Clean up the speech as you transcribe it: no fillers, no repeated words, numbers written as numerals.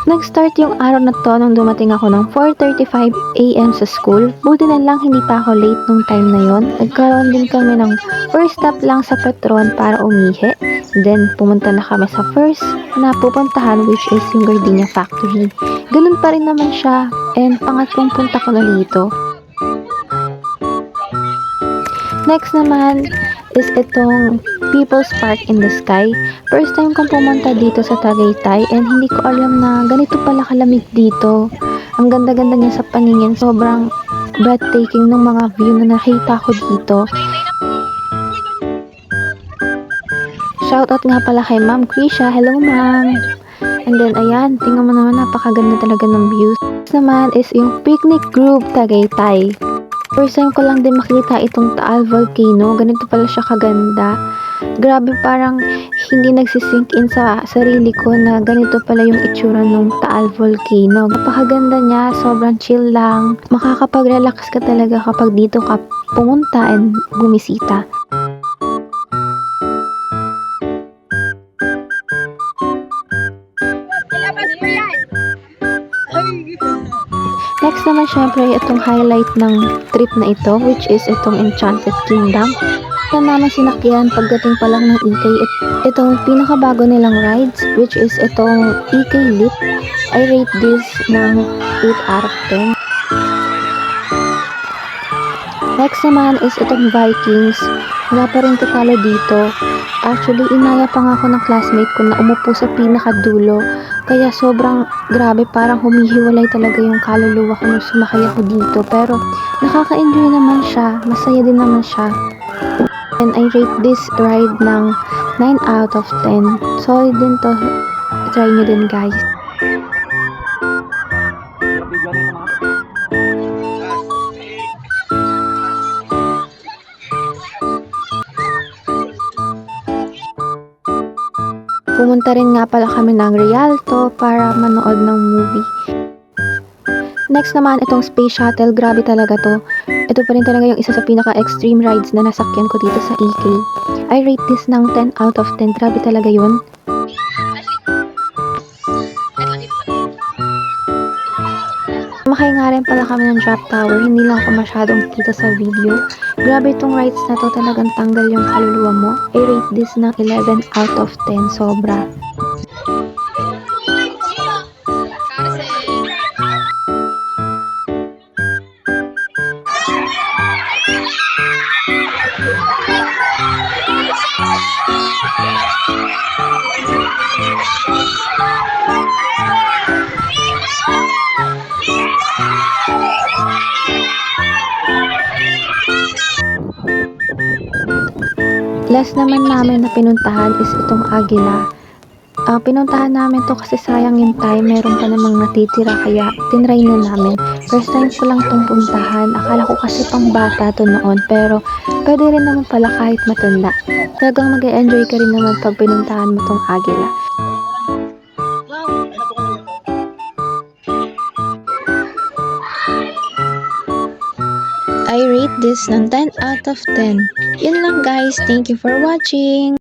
Nag-start yung araw na to nung dumating ako ng 4:35 AM sa school. Buti na lang hindi pa ako late nung time na yon. Nagkaroon din kami ng first stop lang sa Petron para umihi. Then pumunta na kami sa first na pupuntahan, which is yung Gardenia Factory. Ganun pa rin naman siya, and pangatlong punta ko na dito. Next naman is itong People's Park in the Sky. First time kong pumunta dito sa Tagaytay, and hindi ko alam na ganito pala kalamig dito. Ang ganda-ganda niya sa paningin. Sobrang breathtaking ng mga view na nakita ko dito. Shoutout nga pala kay Ma'am Krisha. Hello, Ma'am! And then, ayan, tingnan mo naman, napakaganda talaga ng views. Next naman is yung Picnic Grove Tagaytay. First time ko lang din makita itong Taal Volcano. Ganito pala siya kaganda. Grabe, parang hindi nagsisink in sa sarili ko na ganito pala yung itsura ng Taal Volcano. Napakaganda niya, sobrang chill lang. Makakapag-relax ka talaga kapag dito ka pumunta and bumisita. Next naman syempre itong highlight ng trip na ito, which is itong Enchanted Kingdom. Ito naman sinakyan pagdating pa lang ng EK. Itong pinakabago nilang rides, which is itong EK Leap. I rate this ng 8 out of 10. Next naman is itong Vikings. Wala pa rin tatalo dito. Actually, inaya pa nga ako ng classmate ko na umupo sa pinakadulo. Kaya sobrang grabe, parang humihiwalay talaga yung kaluluwa ko nung sumakay ako dito. Pero nakaka-enjoy naman siya, masaya din naman siya. And I rate this ride ng 9 out of 10. Solid din to. Try nyo din, guys. Pumunta rin nga pala kami ng Rialto para manood ng movie. Next naman, itong Space Shuttle. Grabe talaga to. Ito pa rin talaga yung isa sa pinaka-extreme rides na nasakyan ko dito sa EK. I rate this ng 10 out of 10. Grabe talaga yun. Sumakay nga rin pala kami ng drop tower. Hindi lang ako masyadong kita sa video. Grabe itong rides na to, talagang tanggal yung kaluluwa mo. I rate this ng 11 out of 10. Sobra. Last naman namin na pinuntahan is itong Agila. Pinuntahan namin to kasi sayang yung time, meron pa namang natitira kaya tinry na namin. First time ko lang itong puntahan. Akala ko kasi pang bata to noon, pero pwede rin naman pala kahit matanda. Talagang mag-e-enjoy ka rin naman pag pinuntahan mo tong Agila. I rate this ng 10 out of 10. Yun lang guys, thank you for watching!